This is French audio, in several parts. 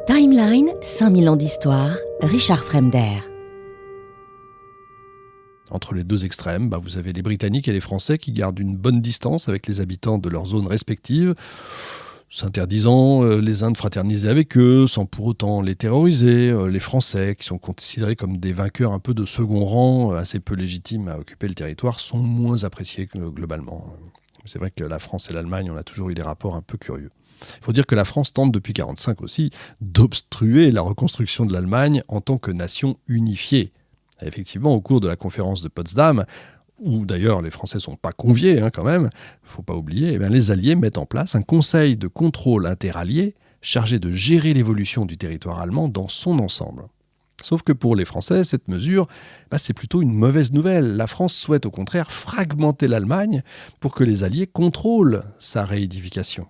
Timeline, 5000 ans d'histoire, Richard Fremder. Entre les deux extrêmes, vous avez les Britanniques et les Français qui gardent une bonne distance avec les habitants de leurs zones respectives, s'interdisant les uns de fraterniser avec eux, sans pour autant les terroriser. Les Français, qui sont considérés comme des vainqueurs un peu de second rang, assez peu légitimes à occuper le territoire, sont moins appréciés globalement. C'est vrai que la France et l'Allemagne, on a toujours eu des rapports un peu curieux. Il faut dire que la France tente depuis 1945 aussi d'obstruer la reconstruction de l'Allemagne en tant que nation unifiée. Et effectivement, au cours de la conférence de Potsdam, où d'ailleurs les Français ne sont pas conviés quand même, il ne faut pas oublier, les Alliés mettent en place un conseil de contrôle interallié chargé de gérer l'évolution du territoire allemand dans son ensemble. Sauf que pour les Français, cette mesure, c'est plutôt une mauvaise nouvelle. La France souhaite au contraire fragmenter l'Allemagne pour que les Alliés contrôlent sa réédification.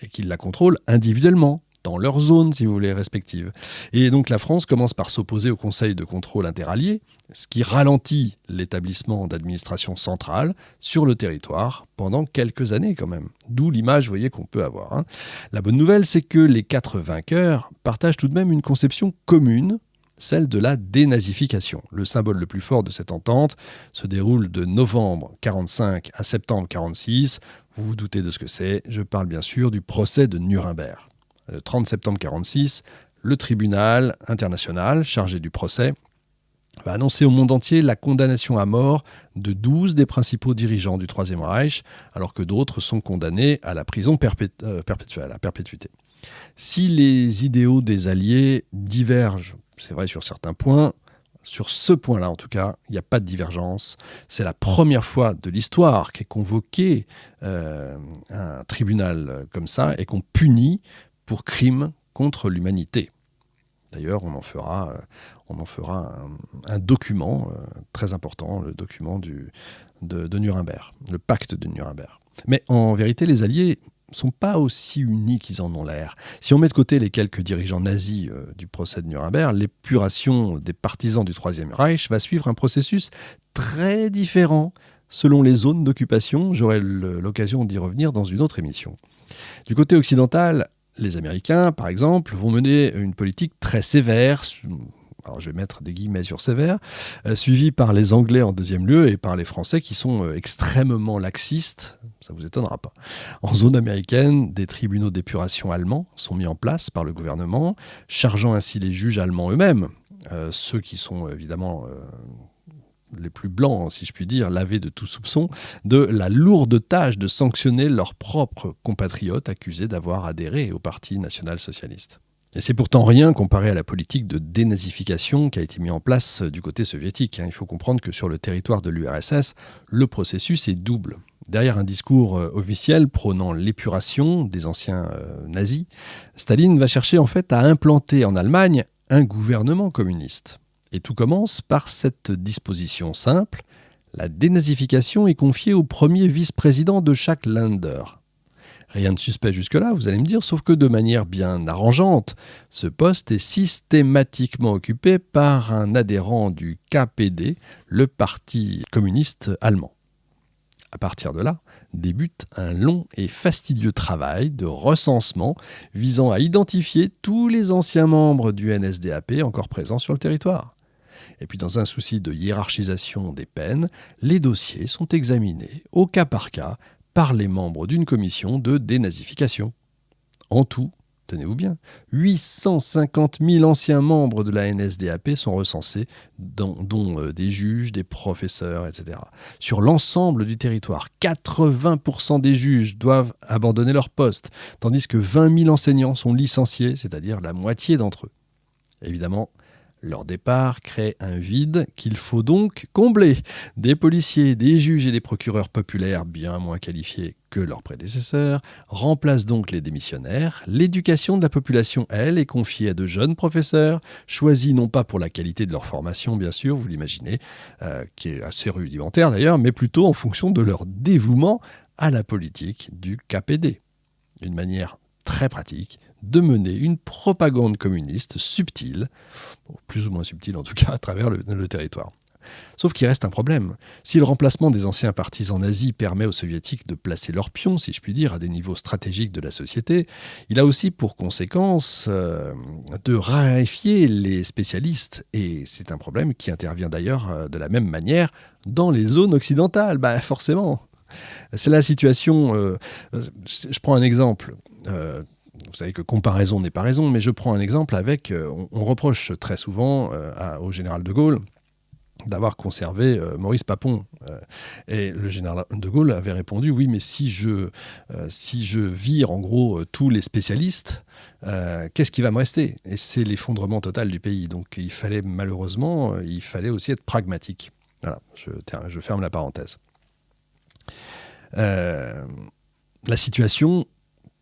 Et qu'ils la contrôlent individuellement, dans leur zone, si vous voulez, respective. Et donc la France commence par s'opposer au Conseil de contrôle interallié, ce qui ralentit l'établissement d'administration centrale sur le territoire pendant quelques années quand même. D'où l'image, vous voyez, qu'on peut avoir. La bonne nouvelle, c'est que les 4 vainqueurs partagent tout de même une conception commune, celle de la dénazification. Le symbole le plus fort de cette entente se déroule de novembre 1945 à septembre 1946. Vous vous doutez de ce que c'est, je parle bien sûr du procès de Nuremberg. Le 30 septembre 1946, le tribunal international chargé du procès va annoncer au monde entier la condamnation à mort de 12 des principaux dirigeants du Troisième Reich, alors que d'autres sont condamnés à la prison perpétuelle, à perpétuité. Si les idéaux des Alliés divergent, c'est vrai sur certains points, sur ce point-là, en tout cas, il n'y a pas de divergence. C'est la première fois de l'histoire qu'est convoqué un tribunal comme ça et qu'on punit pour crimes contre l'humanité. D'ailleurs, on en fera un document très important, le document de Nuremberg, le pacte de Nuremberg. Mais en vérité, les Alliés ne sont pas aussi unis qu'ils en ont l'air. Si on met de côté les quelques dirigeants nazis du procès de Nuremberg, l'épuration des partisans du Troisième Reich va suivre un processus très différent selon les zones d'occupation. J'aurai l'occasion d'y revenir dans une autre émission. Du côté occidental, les Américains, par exemple, vont mener une politique très sévère, alors je vais mettre des guillemets sur sévère, suivie par les Anglais en deuxième lieu et par les Français qui sont extrêmement laxistes, ça ne vous étonnera pas. En zone américaine, des tribunaux d'épuration allemands sont mis en place par le gouvernement, chargeant ainsi les juges allemands eux-mêmes, ceux qui sont évidemment les plus blancs, si je puis dire, lavés de tout soupçon, de la lourde tâche de sanctionner leurs propres compatriotes accusés d'avoir adhéré au Parti national-socialiste. Et c'est pourtant rien comparé à la politique de dénazification qui a été mise en place du côté soviétique. Il faut comprendre que sur le territoire de l'URSS, le processus est double. Derrière un discours officiel prônant l'épuration des anciens nazis, Staline va chercher en fait à implanter en Allemagne un gouvernement communiste. Et tout commence par cette disposition simple. La dénazification est confiée au premier vice-président de chaque Länder. Rien de suspect jusque-là, vous allez me dire, sauf que de manière bien arrangeante, ce poste est systématiquement occupé par un adhérent du KPD, le Parti communiste allemand. À partir de là, débute un long et fastidieux travail de recensement visant à identifier tous les anciens membres du NSDAP encore présents sur le territoire. Et puis dans un souci de hiérarchisation des peines, les dossiers sont examinés au cas par cas par les membres d'une commission de dénazification. En tout, tenez-vous bien, 850 000 anciens membres de la NSDAP sont recensés, dont des juges, des professeurs, etc. Sur l'ensemble du territoire, 80% des juges doivent abandonner leur poste, tandis que 20 000 enseignants sont licenciés, c'est-à-dire la moitié d'entre eux. Évidemment, leur départ crée un vide qu'il faut donc combler. Des policiers, des juges et des procureurs populaires bien moins qualifiés que leurs prédécesseurs remplacent donc les démissionnaires. L'éducation de la population, elle, est confiée à de jeunes professeurs, choisis non pas pour la qualité de leur formation, bien sûr, vous l'imaginez, qui est assez rudimentaire d'ailleurs, mais plutôt en fonction de leur dévouement à la politique du KPD. Une manière très pratique de mener une propagande communiste subtile, plus ou moins subtile en tout cas, à travers le territoire. Sauf qu'il reste un problème. Si le remplacement des anciens partisans nazis permet aux soviétiques de placer leurs pions, si je puis dire, à des niveaux stratégiques de la société, il a aussi pour conséquence de raréfier les spécialistes. Et c'est un problème qui intervient d'ailleurs de la même manière dans les zones occidentales. Forcément. C'est la situation. Je prends un exemple. Vous savez que comparaison n'est pas raison, mais je prends un exemple avec. On reproche très souvent au général de Gaulle d'avoir conservé Maurice Papon. Et le général de Gaulle avait répondu oui, mais si je vire en gros tous les spécialistes, qu'est-ce qui va me rester ? Et c'est l'effondrement total du pays. Donc il fallait aussi être pragmatique. Voilà, je ferme la parenthèse. La situation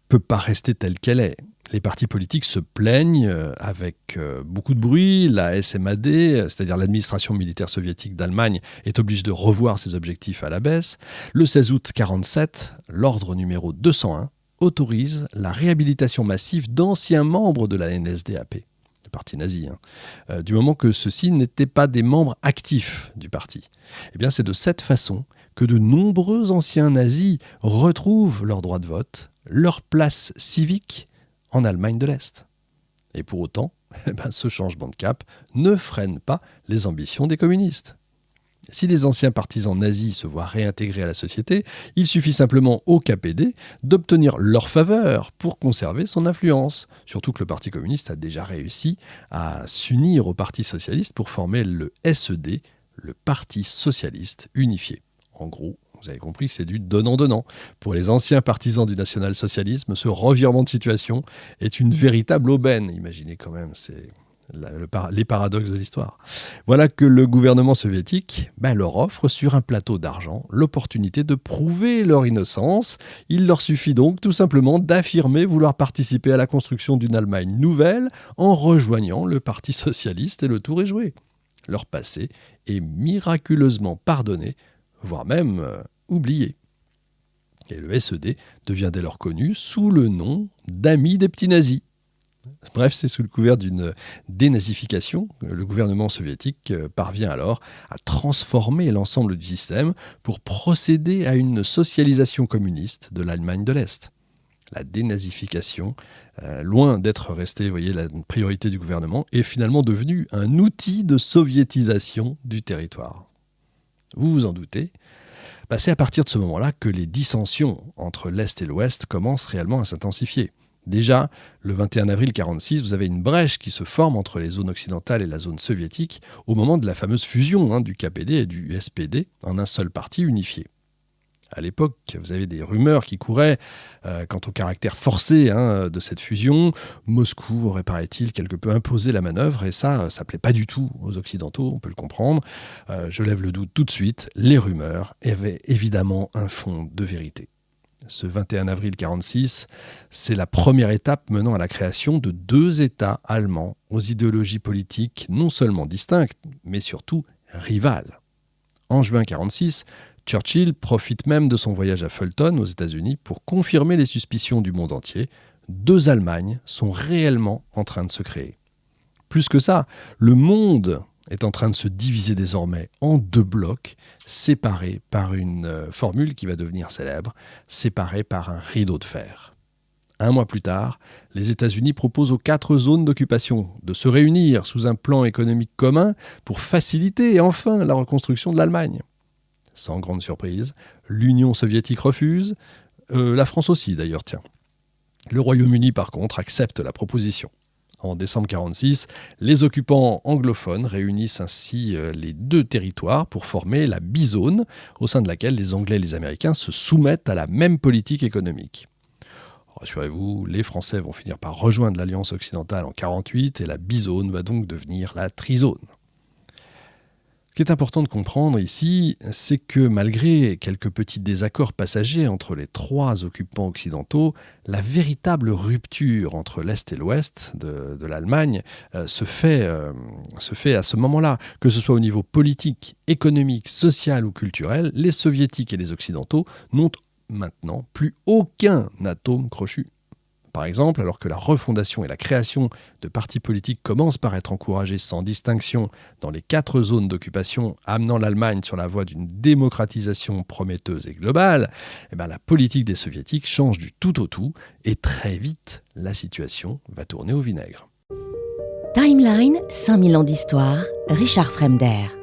peut pas rester telle qu'elle est. Les partis politiques se plaignent avec beaucoup de bruit. La SMAD, c'est-à-dire l'administration militaire soviétique d'Allemagne, est obligée de revoir ses objectifs à la baisse. Le 16 août 1947, l'ordre numéro 201 autorise la réhabilitation massive d'anciens membres de la NSDAP, le parti nazi, du moment que ceux-ci n'étaient pas des membres actifs du parti. Eh bien, c'est de cette façon que de nombreux anciens nazis retrouvent leur droit de vote, leur place civique en Allemagne de l'Est. Et pour autant, ce changement de cap ne freine pas les ambitions des communistes. Si les anciens partisans nazis se voient réintégrés à la société, il suffit simplement au KPD d'obtenir leur faveur pour conserver son influence. Surtout que le Parti communiste a déjà réussi à s'unir au Parti socialiste pour former le SED, le Parti socialiste unifié. En gros, vous avez compris, c'est du donnant-donnant. Pour les anciens partisans du national-socialisme, ce revirement de situation est une véritable aubaine. Imaginez quand même, c'est les paradoxes de l'histoire. Voilà que le gouvernement soviétique leur offre sur un plateau d'argent l'opportunité de prouver leur innocence. Il leur suffit donc tout simplement d'affirmer vouloir participer à la construction d'une Allemagne nouvelle en rejoignant le Parti socialiste et le tour est joué. Leur passé est miraculeusement pardonné, voire même oublié. Et le SED devient dès lors connu sous le nom d'Amis des petits nazis. Bref, c'est sous le couvert d'une dénazification que le gouvernement soviétique parvient alors à transformer l'ensemble du système pour procéder à une socialisation communiste de l'Allemagne de l'Est. La dénazification, loin d'être restée, la priorité du gouvernement, est finalement devenue un outil de soviétisation du territoire. Vous vous en doutez, c'est à partir de ce moment-là que les dissensions entre l'Est et l'Ouest commencent réellement à s'intensifier. Déjà, le 21 avril 1946, vous avez une brèche qui se forme entre les zones occidentales et la zone soviétique au moment de la fameuse fusion du KPD et du SPD en un seul parti unifié. À l'époque, vous avez des rumeurs qui couraient quant au caractère forcé de cette fusion. Moscou aurait, paraît-il, quelque peu imposé la manœuvre et ça plaît pas du tout aux Occidentaux, on peut le comprendre. Je lève le doute tout de suite, les rumeurs avaient évidemment un fond de vérité. Ce 21 avril 1946, c'est la première étape menant à la création de deux États allemands aux idéologies politiques non seulement distinctes, mais surtout rivales. En juin 1946, Churchill profite même de son voyage à Fulton aux États-Unis pour confirmer les suspicions du monde entier. Deux Allemagnes sont réellement en train de se créer. Plus que ça, le monde est en train de se diviser désormais en deux blocs, séparés par une formule qui va devenir célèbre, séparés par un rideau de fer. Un mois plus tard, les États-Unis proposent aux 4 zones d'occupation de se réunir sous un plan économique commun pour faciliter enfin la reconstruction de l'Allemagne. Sans grande surprise, l'Union soviétique refuse, la France aussi d'ailleurs, tiens. Le Royaume-Uni par contre accepte la proposition. En décembre 1946, les occupants anglophones réunissent ainsi les deux territoires pour former la bizone, au sein de laquelle les Anglais et les Américains se soumettent à la même politique économique. Rassurez-vous, les Français vont finir par rejoindre l'Alliance occidentale en 1948 et la bizone va donc devenir la trizone. Ce qui est important de comprendre ici, c'est que malgré quelques petits désaccords passagers entre les 3 occupants occidentaux, la véritable rupture entre l'Est et l'Ouest de l'Allemagne se fait à ce moment-là. Que ce soit au niveau politique, économique, social ou culturel, les Soviétiques et les Occidentaux n'ont maintenant plus aucun atome crochu. Par exemple, alors que la refondation et la création de partis politiques commencent par être encouragées sans distinction dans les 4 zones d'occupation, amenant l'Allemagne sur la voie d'une démocratisation prometteuse et globale, la politique des soviétiques change du tout au tout et très vite, la situation va tourner au vinaigre. Timeline, 5000 ans d'histoire, Richard Fremder.